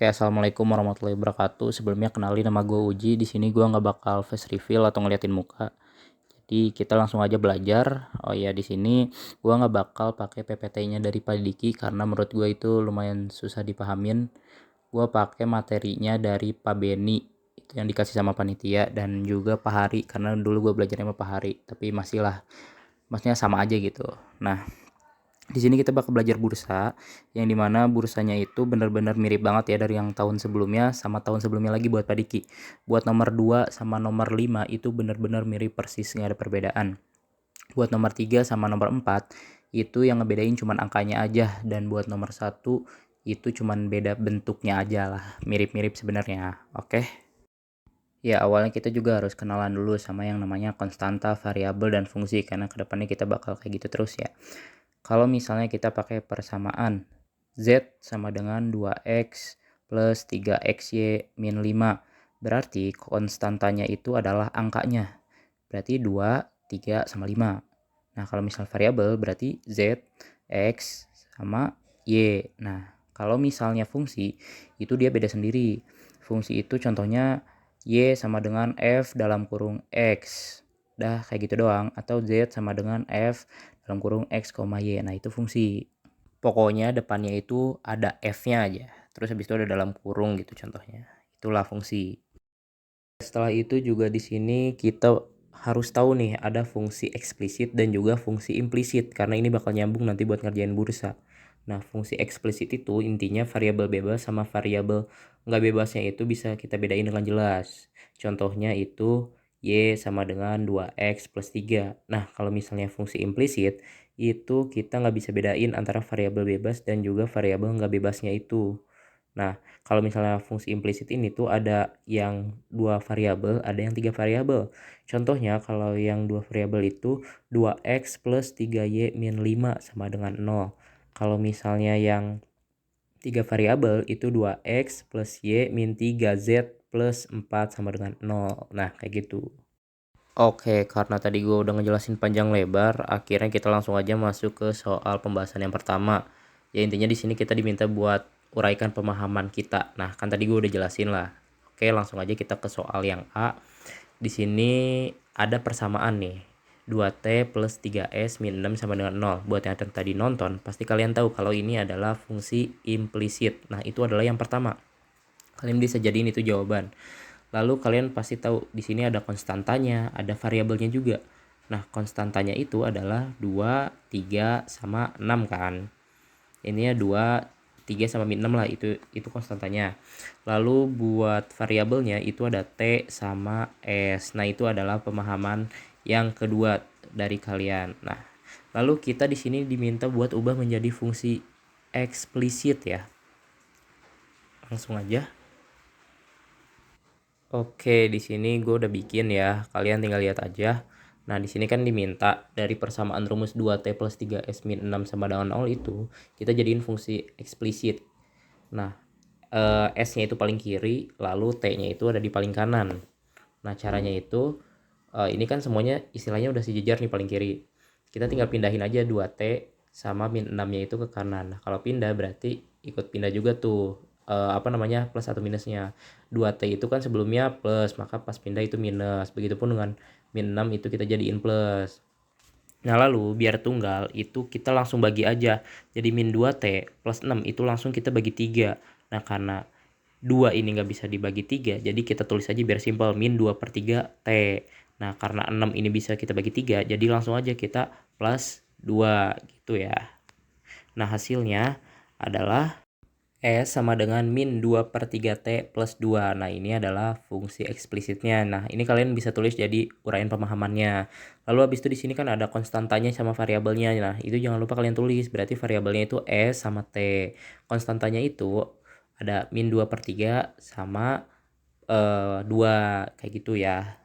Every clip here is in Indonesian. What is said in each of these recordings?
Oke, assalamualaikum warahmatullahi wabarakatuh. Sebelumnya kenalin nama gue Uji. Di sini gue nggak bakal face reveal atau ngeliatin muka. Jadi kita langsung aja belajar. Oh iya, di sini gue nggak bakal pakai PPT-nya dari Pak Diki karena menurut gue itu lumayan susah dipahamin. Gue pakai materinya dari Pak Beni, itu yang dikasih sama panitia, dan juga Pak Hari karena dulu gue belajarnya sama Pak Hari. Tapi masih lah, maksudnya sama aja gitu. Nah, di sini kita bakal belajar bursa, yang dimana bursanya itu benar-benar mirip banget ya dari yang tahun sebelumnya sama tahun sebelumnya lagi buat Pak Diki. Buat nomor 2 sama nomor 5 itu benar-benar mirip persis, nggak ada perbedaan. Buat nomor 3 sama nomor 4 itu yang ngebedain cuman angkanya aja, dan buat nomor 1 itu cuman beda bentuknya aja lah, mirip-mirip sebenarnya. Oke. Ya, awalnya kita juga harus kenalan dulu sama yang namanya konstanta, variabel, dan fungsi karena kedepannya kita bakal kayak gitu terus ya. Kalau misalnya kita pakai persamaan Z sama dengan 2X plus 3XY min 5. Berarti konstantanya itu adalah angkanya. Berarti 2, 3, sama 5. Nah, kalau misal variabel berarti Z, X, sama Y. Nah, kalau misalnya fungsi, itu dia beda sendiri. Fungsi itu contohnya Y sama dengan F dalam kurung X. Dah kayak gitu doang. Atau Z sama dengan F dalam kurung X, Y. Nah, itu fungsi. Pokoknya depannya itu ada F-nya aja. Terus habis itu ada dalam kurung gitu contohnya. Itulah fungsi. Setelah itu juga di sini kita harus tahu nih ada fungsi eksplisit dan juga fungsi implisit karena ini bakal nyambung nanti buat ngerjain bursa. Nah, fungsi eksplisit itu intinya variabel bebas sama variabel nggak bebasnya itu bisa kita bedain dengan jelas. Contohnya itu Y sama dengan 2X plus 3. Nah, kalau misalnya fungsi implisit, itu kita nggak bisa bedain antara variabel bebas dan juga variabel nggak bebasnya itu. Nah, kalau misalnya fungsi implisit ini tuh ada yang 2 variabel, ada yang 3 variabel. Contohnya kalau yang 2 variabel itu 2X plus 3Y min 5 sama dengan 0. Kalau misalnya yang 3 variabel itu 2X plus Y min 3Z plus 4 sama dengan 0. Nah, kayak gitu. Oke, karena tadi gue udah ngejelasin panjang lebar, akhirnya kita langsung aja masuk ke soal pembahasan yang pertama. Ya, intinya di sini kita diminta buat uraikan pemahaman kita. Nah, kan tadi gue udah jelasin lah. Oke, langsung aja kita ke soal yang A. Di sini ada persamaan nih. 2T plus 3S min 6 sama dengan 0. Buat yang tadi nonton, pasti kalian tahu kalau ini adalah fungsi implisit. Nah, itu adalah yang pertama. Kalian bisa jadiin itu jawaban. Lalu kalian pasti tahu di sini ada konstantanya, ada variabelnya juga. Nah, konstantanya itu adalah 2, 3, sama 6 kan. Ini ya 2, 3 sama min 6 lah, itu konstantanya. Lalu buat variabelnya itu ada T sama S. Nah, itu adalah pemahaman yang kedua dari kalian. Nah, lalu kita di sini diminta buat ubah menjadi fungsi eksplisit ya. Langsung aja. Oke, di sini gue udah bikin ya. Kalian tinggal lihat aja. Nah, di sini kan diminta dari persamaan rumus 2T plus 3S min 6 sama dengan 0 itu, kita jadiin fungsi eksplisit. Nah, S-nya itu paling kiri, lalu T-nya itu ada di paling kanan. Nah, caranya itu, ini kan semuanya istilahnya udah sejajar nih paling kiri. Kita tinggal pindahin aja 2T sama min 6-nya itu ke kanan. Nah, kalau pindah berarti ikut pindah juga tuh plus atau minusnya. 2T itu kan sebelumnya plus, maka pas pindah itu minus. Begitupun dengan min 6 itu kita jadiin plus. Nah, lalu biar tunggal itu kita langsung bagi aja. Jadi min 2T plus 6 itu langsung kita bagi 3. Nah, karena 2 ini nggak bisa dibagi 3, jadi kita tulis aja biar simpel, min 2 per 3 T. Nah, karena 6 ini bisa kita bagi 3, jadi langsung aja kita plus 2 gitu ya. Nah, hasilnya adalah S sama dengan min 2 per 3T plus 2. Nah, ini adalah fungsi eksplisitnya. Nah, ini kalian bisa tulis jadi uraian pemahamannya. Lalu habis itu di sini kan ada konstantanya sama variabelnya. Nah, itu jangan lupa kalian tulis. Berarti variabelnya itu S sama T. Konstantanya itu ada min 2 per 3 sama 2. Kayak gitu ya.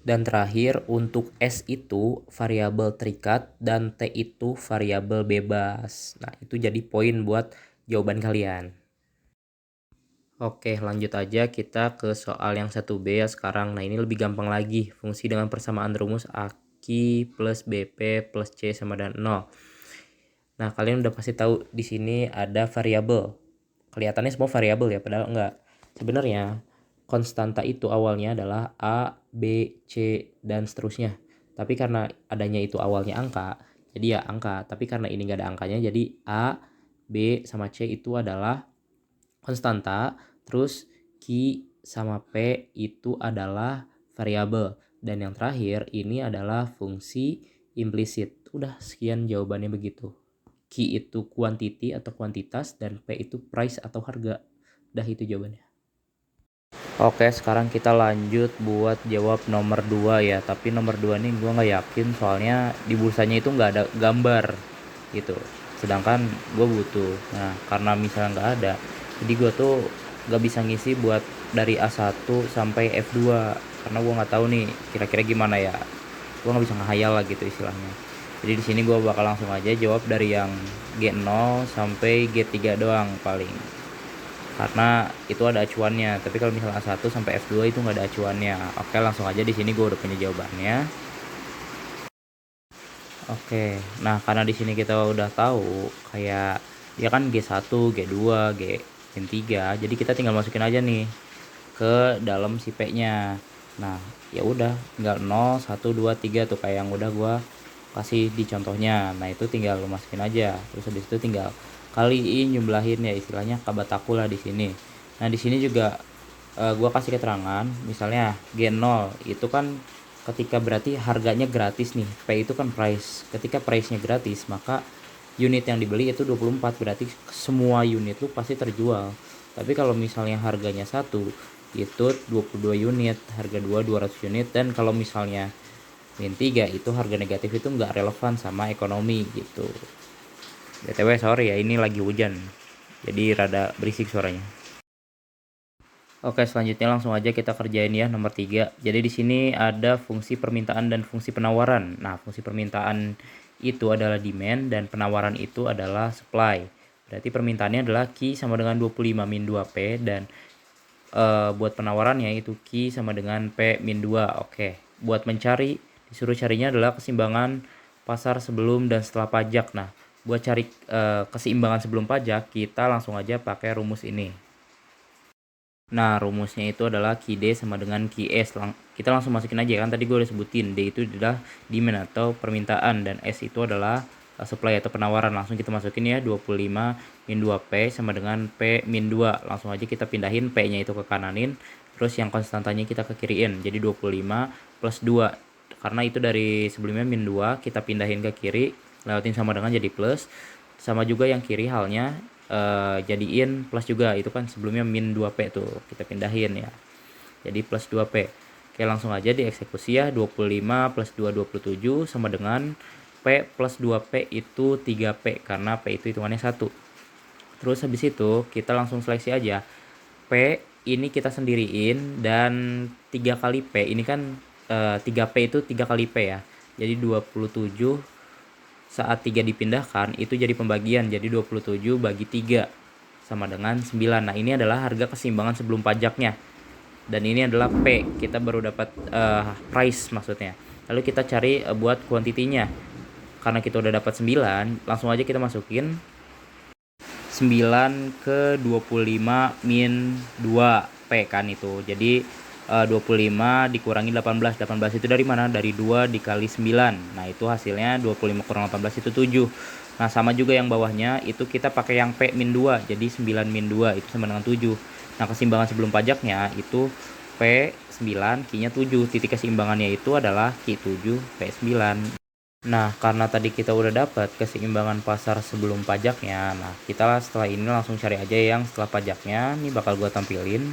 Dan terakhir untuk S itu variabel terikat dan T itu variabel bebas. Nah, itu jadi poin buat jawaban kalian. Oke, lanjut aja kita ke soal yang 1B ya sekarang. Nah, ini lebih gampang lagi. Fungsi dengan persamaan rumus AQ plus BP plus C sama dengan 0. Nah, kalian udah pasti tahu di sini ada variabel. kelihatannya semua variabel ya, padahal enggak. Sebenarnya konstanta itu awalnya adalah A, B, C, dan seterusnya. Tapi karena adanya itu awalnya angka, jadi ya angka. Tapi karena ini nggak ada angkanya, jadi A, B, sama C itu adalah konstanta. Terus Q sama P itu adalah variabel. Dan yang terakhir ini adalah fungsi implisit. Udah, sekian jawabannya begitu. Q itu quantity atau kuantitas, dan P itu price atau harga. Udah, itu jawabannya. Oke, sekarang kita lanjut buat jawab nomor 2 ya. Tapi nomor 2 nih gue nggak yakin, soalnya di bursanya itu nggak ada gambar gitu. Sedangkan gue butuh. Nah, karena misalnya nggak ada, jadi gue tuh nggak bisa ngisi buat dari A1 sampai F2. Karena gue nggak tahu nih kira-kira gimana ya. Gue nggak bisa ngehayal lah gitu istilahnya. Jadi di sini gue bakal langsung aja jawab dari yang G0 sampai G3 doang paling, karena itu ada acuannya. Tapi kalau misalnya A1 sampai F2 itu nggak ada acuannya. Oke, langsung aja, di sini gue udah punya jawabannya. Oke, nah karena di sini kita udah tahu kayak ya kan G1, G2, G3, jadi kita tinggal masukin aja nih ke dalam si P-nya. Nah, ya udah tinggal 0, 1, 2, 3 tuh kayak yang udah gua kasih di contohnya. Nah, itu tinggal lu masukin aja. Terus habis itu tinggal kaliin, jumlahin ya, istilahnya kabataku lah di sini. Nah, di sini juga gua kasih keterangan, misalnya G0 itu kan ketika berarti harganya gratis nih. P itu kan price. Ketika price-nya gratis, maka unit yang dibeli itu 24, berarti semua unit lu pasti terjual. Tapi kalau misalnya harganya 1, itu 22 unit, harga 2 200 unit, dan kalau misalnya min 3 itu harga negatif itu nggak relevan sama ekonomi gitu. BTW sorry ya, ini lagi hujan, jadi rada berisik suaranya. Oke, selanjutnya langsung aja kita kerjain ya nomor 3. Jadi di sini ada fungsi permintaan dan fungsi penawaran. Nah, fungsi permintaan itu adalah demand dan penawaran itu adalah supply. Berarti permintaannya adalah Q sama dengan 25 min 2P, dan buat penawarannya itu Q sama dengan P min 2. Oke, buat mencari, disuruh carinya adalah keseimbangan pasar sebelum dan setelah pajak. Nah, buat cari keseimbangan sebelum pajak, kita langsung aja pakai rumus ini. Nah, rumusnya itu adalah QD sama dengan QS. Kita langsung masukin aja, kan tadi gue udah sebutin. D itu adalah demand atau permintaan, dan S itu adalah supply atau penawaran. Langsung kita masukin ya, 25 min 2P sama dengan P min 2. Langsung aja kita pindahin P-nya itu ke kananin, terus yang konstantanya kita ke kiriin. Jadi 25 plus 2. Karena itu dari sebelumnya min 2, kita pindahin ke kiri, lewatin sama dengan jadi plus. Sama juga yang kiri halnya, jadiin plus juga, itu kan sebelumnya min 2P tuh kita pindahin ya, jadi plus 2P. Oke, langsung aja dieksekusi ya. 25 plus 2 27 sama dengan P plus 2P itu 3P, karena P itu hitungannya 1. Terus habis itu kita langsung seleksi aja. P ini kita sendiriin, dan 3 kali P ini kan 3P itu 3 kali P ya, jadi 27. Saat 3 dipindahkan itu jadi pembagian, jadi 27 bagi 3 sama dengan 9. Nah, ini adalah harga keseimbangan sebelum pajaknya, dan ini adalah P, kita baru dapat price maksudnya. Lalu kita cari buat kuantitinya. Karena kita udah dapat 9, langsung aja kita masukin 9 ke 25 min 2P kan itu. Jadi 25 dikurangi 18. 18 itu dari mana? Dari 2 dikali 9. Nah, itu hasilnya 25 kurang 18 itu 7. Nah, sama juga yang bawahnya itu kita pakai yang P min 2. Jadi 9 min 2 itu sama dengan 7. Nah, keseimbangan sebelum pajaknya itu P 9, Q-nya 7. Titik keseimbangannya itu adalah Q7, P 9. Nah, karena tadi kita udah dapat keseimbangan pasar sebelum pajaknya, nah kita setelah ini langsung cari aja yang setelah pajaknya. Ini bakal gua tampilin.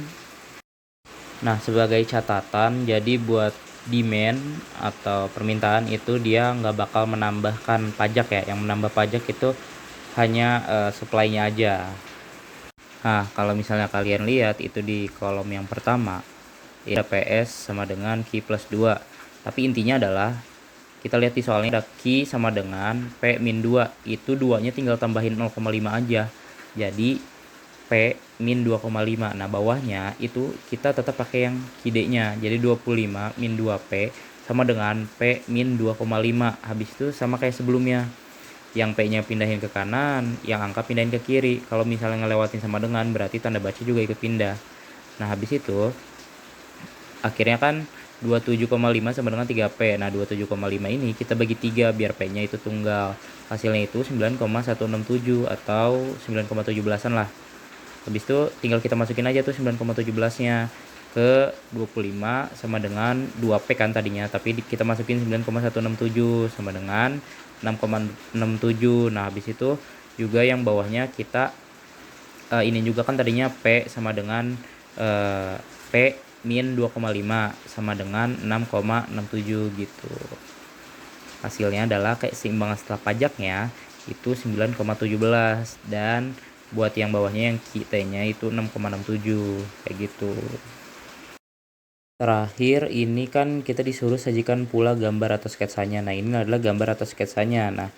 Nah, sebagai catatan, jadi buat demand atau permintaan itu dia nggak bakal menambahkan pajak ya. Yang menambah pajak itu hanya supply-nya aja. Nah, kalau misalnya kalian lihat itu di kolom yang pertama, ya PS sama dengan Q plus 2. Tapi intinya adalah kita lihat di soalnya ada Q sama dengan P min 2. Itu 2-nya tinggal tambahin 0,5 aja. Jadi P min 2,5. Nah, bawahnya itu kita tetap pakai yang QD-nya. Jadi 25 min 2P sama dengan P min 2,5. Habis itu sama kayak sebelumnya. yang P-nya pindahin ke kanan, yang angka pindahin ke kiri. Kalau misalnya ngelewatin sama dengan, berarti tanda baca juga ikut pindah. Nah, habis itu akhirnya kan 27,5 sama dengan 3P. Nah, 27,5 ini kita bagi 3 biar P-nya itu tunggal. Hasilnya itu 9,167 atau 9,17-an lah. Habis itu tinggal kita masukin aja tuh 9,17-nya ke 25 sama dengan 2P kan tadinya, tapi kita masukin 9,167 sama dengan 6,67. Nah, habis itu juga yang bawahnya kita ini juga kan tadinya P sama dengan uh, P min 2,5 sama dengan 6,67 gitu. Hasilnya adalah keseimbangan setelah pajaknya itu 9,17 dan buat yang bawahnya yang T-nya itu 6,67 kayak gitu. Terakhir ini kan kita disuruh sajikan pula gambar atau sketsanya. Nah, ini adalah gambar atau sketsanya. Nah,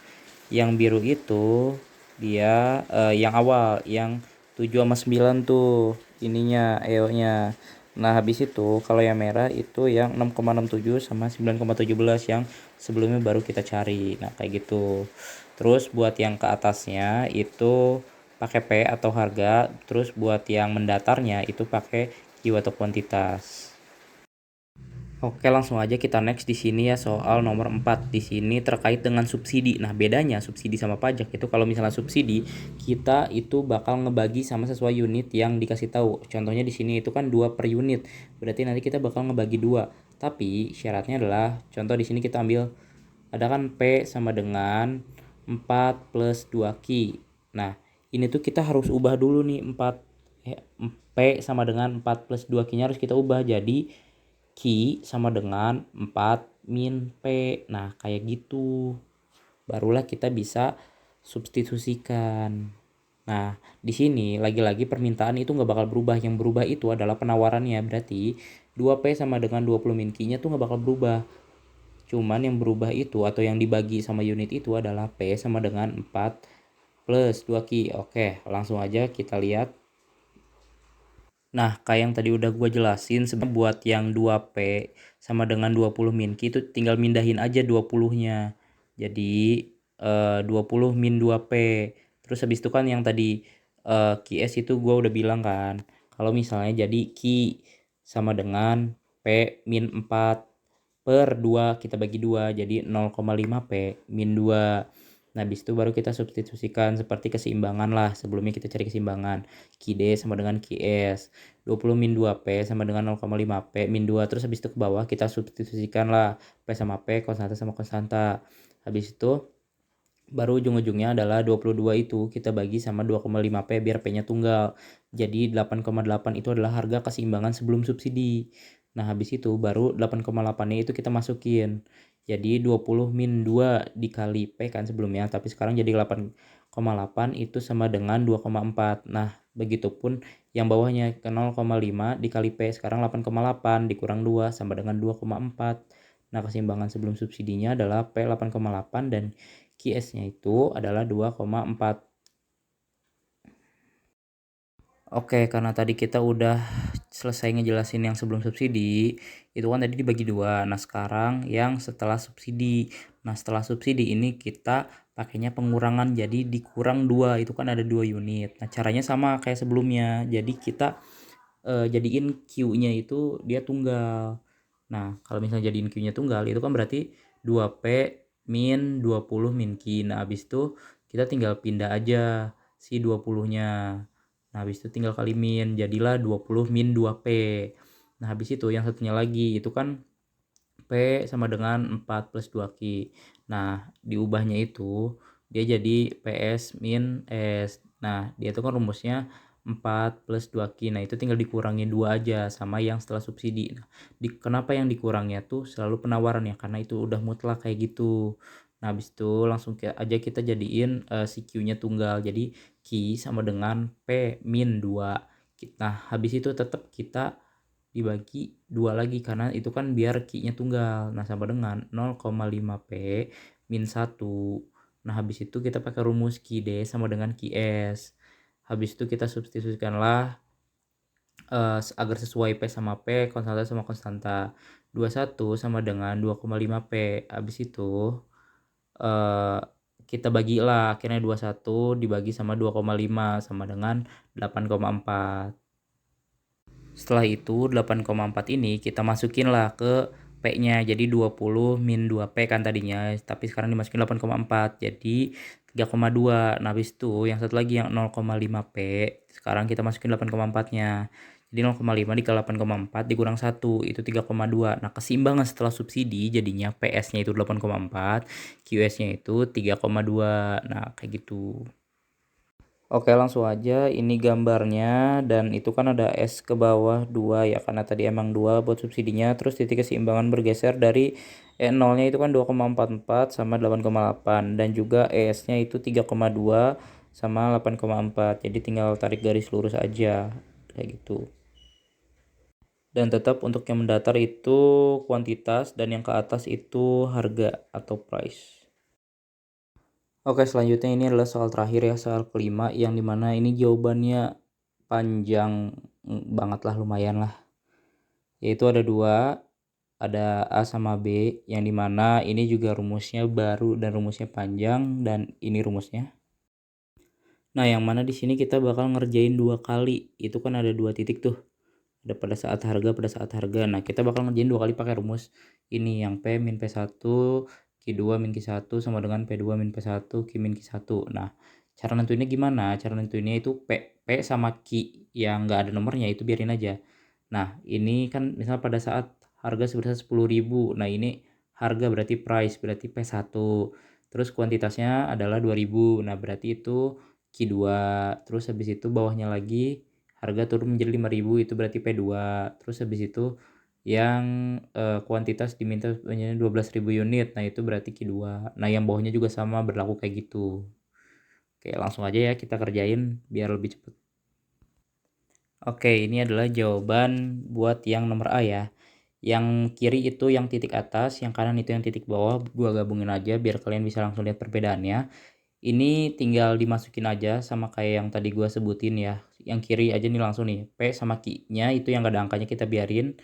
yang biru itu dia yang awal, yang 7 sama 9 tuh ininya EO-nya. Nah, habis itu kalau yang merah itu yang 6,67 sama 9,17 yang sebelumnya baru kita cari. Nah, kayak gitu. Terus buat yang ke atasnya itu pakai P atau harga, terus buat yang mendatarnya itu pakai Q atau kuantitas. Oke, langsung aja kita next di sini ya soal nomor 4. Di sini terkait dengan subsidi. Nah, bedanya subsidi sama pajak itu kalau misalnya subsidi kita itu bakal ngebagi sama sesuai unit yang dikasih tahu. Contohnya di sini itu kan 2 per unit. Berarti nanti kita bakal ngebagi 2. Tapi syaratnya adalah contoh di sini kita ambil ada kan P sama dengan 4 plus 2 Q. Nah, ini tuh kita harus ubah dulu nih 4 P sama dengan 4 plus 2 Q-nya harus kita ubah jadi Q sama dengan 4 min P. Nah, kayak gitu. Barulah kita bisa substitusikan. Nah, di sini lagi-lagi permintaan itu nggak bakal berubah. Yang berubah itu adalah penawarannya. Berarti 2P sama dengan 20 min Q-nya tuh nggak bakal berubah. Cuman yang berubah itu atau yang dibagi sama unit itu adalah P sama dengan 4 plus 2 Q. Oke, langsung aja kita lihat. Nah, kayak yang tadi udah gue jelasin, sebenarnya buat yang 2P sama dengan 20 min Q itu tinggal mindahin aja 20-nya. Jadi 20 min 2P. Terus habis itu kan yang tadi QS itu gue udah bilang kan, kalau misalnya jadi Q sama dengan P min 4 per 2 kita bagi 2 jadi 0,5 P min 2. Nah, habis itu baru kita substitusikan seperti keseimbangan lah. Sebelumnya kita cari keseimbangan. QD sama dengan QS. 20 min 2P sama dengan 0,5 P min 2. Terus habis itu ke bawah kita substitusikan lah. P sama P, konstanta sama konstanta. Habis itu baru ujung-ujungnya adalah 22 itu kita bagi sama 2,5 P biar P-nya tunggal. Jadi 8,8 itu adalah harga keseimbangan sebelum subsidi. Nah, habis itu baru 8,8-nya itu kita masukin. Jadi 20 min 2 dikali P kan sebelumnya, tapi sekarang jadi 8,8 itu sama dengan 2,4. Nah, begitupun yang bawahnya ke 0,5 dikali P sekarang 8,8 dikurang 2 sama dengan 2,4. Nah, keseimbangan sebelum subsidinya adalah P 8,8 dan QS-nya itu adalah 2,4. Oke, karena tadi kita udah selesai ngejelasin yang sebelum subsidi, itu kan tadi dibagi 2. Nah, sekarang yang setelah subsidi. Nah, setelah subsidi ini kita pakainya pengurangan jadi dikurang 2. Itu kan ada 2 unit. Nah, caranya sama kayak sebelumnya. Jadi kita jadiin Q-nya itu dia tunggal. Nah, kalau misalnya jadiin Q-nya tunggal itu kan berarti 2P min 20 min Q. Nah, habis itu kita tinggal pindah aja si 20-nya. Nah, habis itu tinggal kali min, jadilah 20 min 2P. Nah, habis itu yang satunya lagi itu kan P sama dengan 4 plus 2Q. Nah, diubahnya itu dia jadi PS min S. Nah, dia itu kan rumusnya 4 plus 2Q. Nah, itu tinggal dikurangi 2 aja sama yang setelah subsidi. Nah, kenapa yang dikurangnya tuh selalu penawaran ya? Karena itu udah mutlak kayak gitu. Nah, habis itu langsung aja kita jadiin si Q-nya tunggal. Jadi Q sama dengan P min 2. Nah, habis itu tetap kita dibagi 2 lagi karena itu kan biar Q-nya tunggal. Nah, sama dengan 0,5 P min 1. Nah, habis itu kita pakai rumus QD sama dengan QS. Habis itu kita substitusikanlah agar sesuai P sama P, konstanta sama konstanta. 21 sama dengan 2,5 P. Habis itu kita bagilah akhirnya 21 dibagi sama 2,5 sama dengan 8,4. Setelah itu 8,4 ini kita masukin lah ke P-nya. Jadi 20 min 2P kan tadinya, tapi sekarang dimasukin 8,4 jadi 3,2. Nah, habis itu yang satu lagi yang 0,5P sekarang kita masukin 8,4-nya. Jadi 0,5 dikali 8,4 dikurang 1 itu 3,2. Nah, keseimbangan setelah subsidi jadinya PS-nya itu 8,4, QS-nya itu 3,2. Nah, kayak gitu. Oke, langsung aja ini gambarnya, dan itu kan ada S ke bawah 2 ya karena tadi emang 2 buat subsidinya, terus titik keseimbangan bergeser dari E0-nya itu kan 2,44 sama 8,8 dan juga ES-nya itu 3,2 sama 8,4. Jadi tinggal tarik garis lurus aja kayak gitu. Dan tetap untuk yang mendatar itu kuantitas dan yang ke atas itu harga atau price. Oke, selanjutnya ini adalah soal terakhir ya, soal kelima, yang dimana ini jawabannya panjang banget lah, lumayan lah. Yaitu ada dua, ada A sama B, yang dimana ini juga rumusnya baru dan rumusnya panjang, dan ini rumusnya. Nah, yang mana di sini kita bakal ngerjain 2 kali, itu kan ada 2 titik tuh. Ada pada saat harga, pada saat harga. Nah, kita bakal ngerjain 2 kali pakai rumus ini, yang P min P1 Q2 min Q1 sama dengan P2 min P1 Q min Q1. Nah, cara nentuinnya gimana? Cara nentuinnya itu P sama Q yang nggak ada nomornya itu biarin aja. Nah, ini kan misal pada saat harga sebesar 10.000. Nah, ini harga berarti price, berarti P1. Terus kuantitasnya adalah 2.000. Nah, berarti itu Q2. Terus habis itu bawahnya lagi harga turun menjadi 5.000, itu berarti P2. Terus habis itu yang kuantitas diminta menjadi 12.000 unit, nah itu berarti Q2. Nah, yang bawahnya juga sama berlaku kayak gitu. Oke, langsung aja ya kita kerjain biar lebih cepet. Oke, ini adalah jawaban buat yang nomor A ya. Yang kiri itu yang titik atas, yang kanan itu yang titik bawah. Gua gabungin aja biar kalian bisa langsung lihat perbedaannya. Ini tinggal dimasukin aja sama kayak yang tadi gua sebutin ya. Yang kiri aja nih langsung nih. P sama Q-nya itu yang gak ada angkanya kita biarin.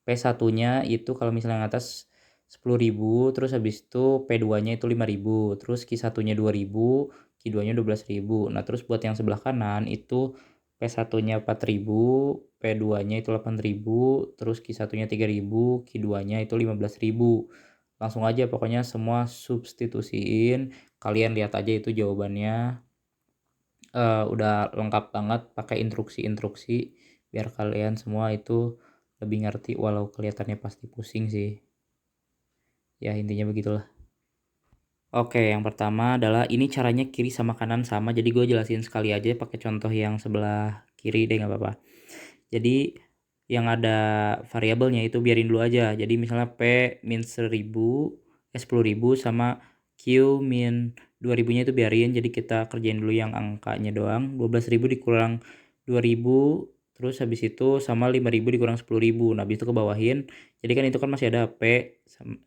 P1-nya itu kalau misalnya yang atas 10.000, terus habis itu P2-nya itu 5.000, terus Q1-nya 2.000, Q2-nya 12.000. Nah, terus buat yang sebelah kanan itu P1-nya 4.000, P2-nya itu 8.000, terus Q1-nya 3.000, Q2-nya itu 15.000. Langsung aja pokoknya semua substitusiin. Kalian lihat aja itu jawabannya. Udah lengkap banget pakai instruksi-instruksi biar kalian semua itu lebih ngerti walau kelihatannya pasti pusing sih. Ya, intinya begitulah. Oke, yang pertama adalah ini caranya kiri sama kanan sama, jadi gue jelasin sekali aja pakai contoh yang sebelah kiri deh, nggak apa-apa. Jadi yang ada variabelnya itu biarin dulu aja. Jadi misalnya P min 10.000 sama Q min 2.000-nya itu biarin. Jadi kita kerjain dulu yang angkanya doang. 12.000 dikurang 2.000, terus habis itu sama 5.000 dikurang 10.000. Nah, habis itu ke bawahin. Jadi kan itu kan masih ada P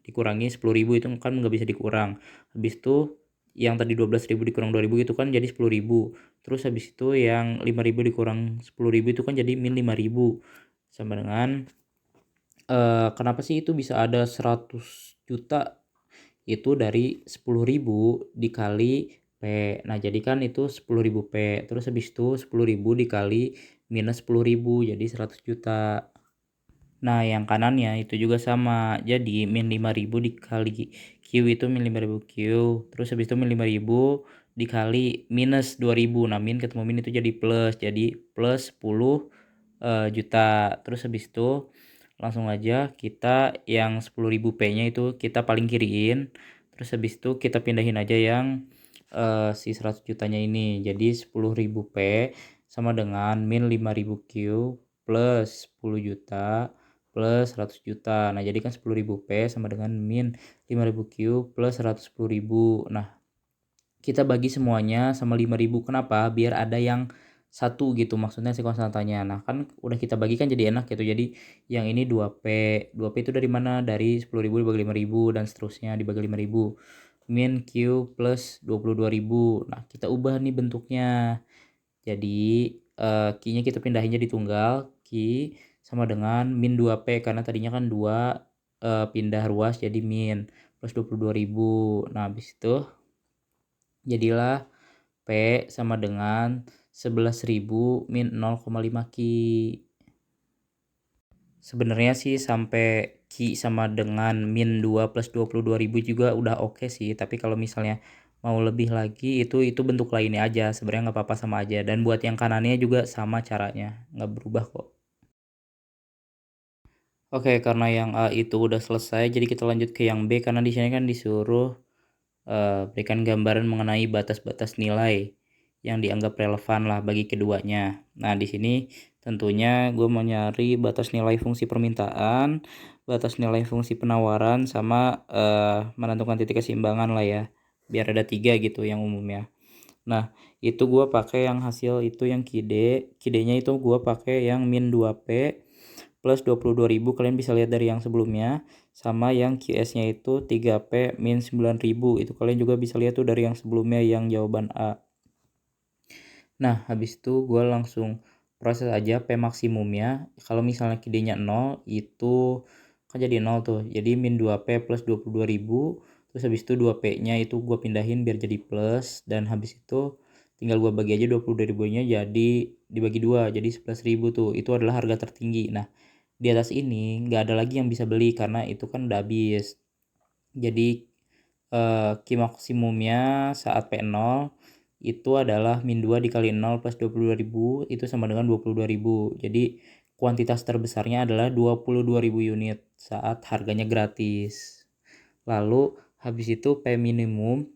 dikurangi 10.000, itu kan nggak bisa dikurang. Habis itu yang tadi 12.000 dikurang 2.000 itu kan jadi 10.000. Terus habis itu yang 5.000 dikurang 10.000 itu kan jadi min 5.000. Sama dengan kenapa sih itu bisa ada 100 juta? Itu dari 10.000 dikali P. Nah, jadi kan itu 10.000 P. Terus habis itu 10.000 dikali minus 10.000 jadi 100 juta. Nah, yang kanannya itu juga sama. Jadi min 5.000 dikali Q itu min 5.000 Q. Terus habis itu min 5.000 dikali minus 2.000. Nah, min ketemu min itu jadi plus. Jadi plus 10 juta. Terus habis itu langsung aja kita yang 10.000 P-nya itu kita paling kiriin. Terus habis itu kita pindahin aja yang si 100 jutanya ini. Jadi 10.000 P sama dengan min 5.000 Q plus 10 juta plus 100 juta. Nah, jadi kan 10.000 P sama dengan min 5.000 Q plus 110.000. Nah, kita bagi semuanya sama 5.000. Kenapa? Biar ada yang satu gitu, maksudnya si konstantanya. Nah, kan udah kita bagi kan jadi enak gitu. Jadi yang ini 2P. 2P itu dari mana? Dari 10.000 dibagi 5.000 dan seterusnya dibagi 5.000. Min Q plus 22.000. Nah, kita ubah nih bentuknya. Jadi Q-nya kita pindahin jadi tunggal. Q sama dengan min 2P karena tadinya kan 2 pindah ruas jadi min plus 22.000. Nah, habis itu Jadilah P sama dengan 11.000 min 0,5 Ki. Sebenarnya sih sampai Ki sama dengan min 2 plus 22.000 juga udah oke sih, tapi kalau misalnya mau lebih lagi itu bentuk lainnya aja, sebenarnya nggak apa-apa sama aja. Dan buat yang kanannya juga sama caranya, nggak berubah kok. Oke, karena yang A itu udah selesai, jadi kita lanjut ke yang B karena di sini kan disuruh berikan gambaran mengenai batas-batas nilai yang dianggap relevan lah bagi keduanya. Nah, di sini tentunya gue mau nyari batas nilai fungsi permintaan, batas nilai fungsi penawaran, sama menentukan titik keseimbangan lah ya. Biar ada 3 gitu yang umumnya. Nah, itu gue pakai yang hasil itu yang KID-nya itu gue pakai yang min 2P plus 22.000, kalian bisa lihat dari yang sebelumnya, sama yang QS-nya itu 3P min 9.000, itu kalian juga bisa lihat tuh dari yang sebelumnya yang jawaban A. Nah, habis itu gue langsung proses aja P maksimumnya. Kalau misalnya KD-nya 0, itu kan jadi 0 tuh, jadi min 2P plus 22.000, terus habis itu 2P-nya itu gue pindahin biar jadi plus, dan habis itu tinggal gue bagi aja 22.000-nya jadi dibagi 2, jadi 11.000 tuh, itu adalah harga tertinggi. Nah, di atas ini nggak ada lagi yang bisa beli karena itu kan udah habis. Jadi Ki maksimumnya saat P0 itu adalah min 2 dikali 0 plus 22.000 itu sama dengan 22.000. Jadi kuantitas terbesarnya adalah 22.000 unit saat harganya gratis. Lalu habis itu P minimum,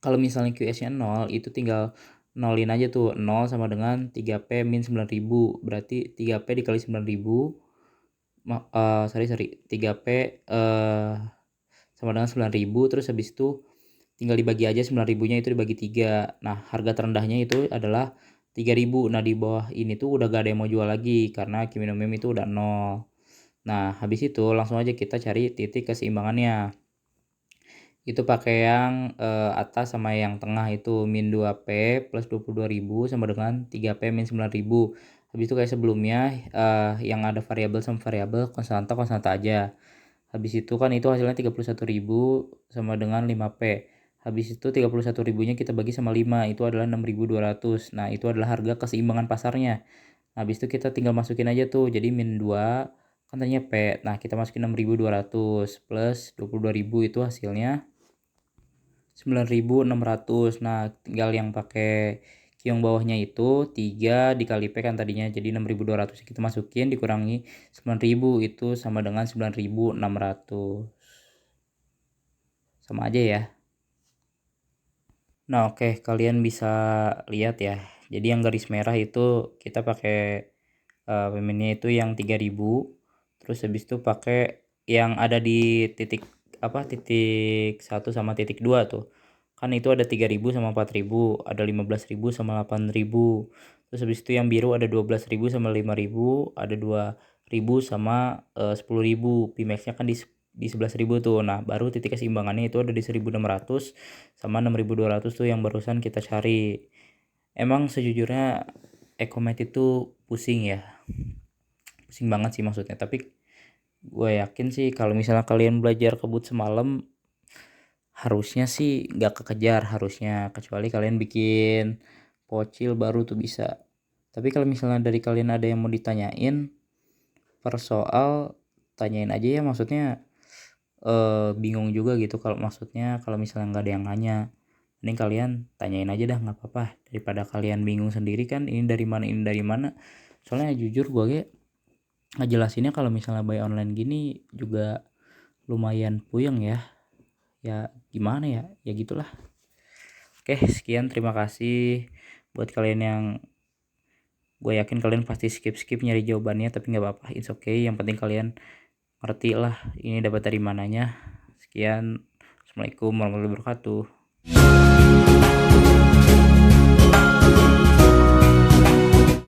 kalau misalnya QS-nya 0 itu tinggal nolin aja tuh, 0 sama dengan 3P min 9.000, berarti 3P dikali 9.000 sorry 3P sama dengan 9.000, terus habis itu tinggal dibagi aja 9.000-nya itu dibagi 3. Nah, harga terendahnya itu adalah 3.000. Nah, di bawah ini tuh udah gak ada yang mau jual lagi karena Ki minimum itu udah 0. Nah, habis itu langsung aja kita cari titik keseimbangannya. Itu pakai yang atas sama yang tengah itu min 2P plus 22.000 sama dengan 3P min 9.000. Habis itu kayak sebelumnya yang ada variabel sama variabel, konstanta aja. Habis itu kan itu hasilnya 31.000 sama dengan 5P. Habis itu 31.000-nya kita bagi sama 5, itu adalah 6.200. Nah, itu adalah harga keseimbangan pasarnya. Habis itu kita tinggal masukin aja tuh, jadi min 2 kan tadinya P. Nah, kita masukin 6.200 plus 22.000 itu hasilnya 9.600. Nah, tinggal yang pakai yang bawahnya itu 3 dikali P kan tadinya, jadi 6.200 kita masukin dikurangi 9.000 itu sama dengan 9.600. Sama aja ya. Nah, oke, kalian bisa lihat ya. Jadi yang garis merah itu kita pakai peminnya itu yang 3.000. Terus habis itu pakai yang ada di titik titik 1 sama titik 2 tuh. Kan itu ada 3.000 sama 4.000, ada 15.000 sama 8.000. Terus habis itu yang biru ada 12.000 sama 5.000, ada 2.000 sama 10.000. Pimax-nya kan di 11.000 tuh. Nah, baru titik keseimbangannya itu ada di 1.600 sama 6.200 tuh yang barusan kita cari. Emang sejujurnya Ecomet itu pusing ya. Pusing banget sih maksudnya, tapi gue yakin sih kalau misalnya kalian belajar kebut semalam harusnya sih nggak kekejar harusnya, kecuali kalian bikin pocil baru tuh bisa. Tapi kalau misalnya dari kalian ada yang mau ditanyain per soal, tanyain aja ya, maksudnya bingung juga gitu kalau maksudnya kalau misalnya nggak ada yang nanya, mending kalian tanyain aja dah, nggak apa-apa daripada kalian bingung sendiri kan ini dari mana. Soalnya jujur gue ngejelasinnya kalau misalnya buy online gini juga lumayan puyeng ya gimana ya gitulah. Oke, sekian, terima kasih buat kalian yang gue yakin kalian pasti skip nyari jawabannya, tapi nggak apa-apa, it's okay, yang penting kalian ngerti lah ini dapat dari mananya. Sekian, assalamualaikum warahmatullahi wabarakatuh.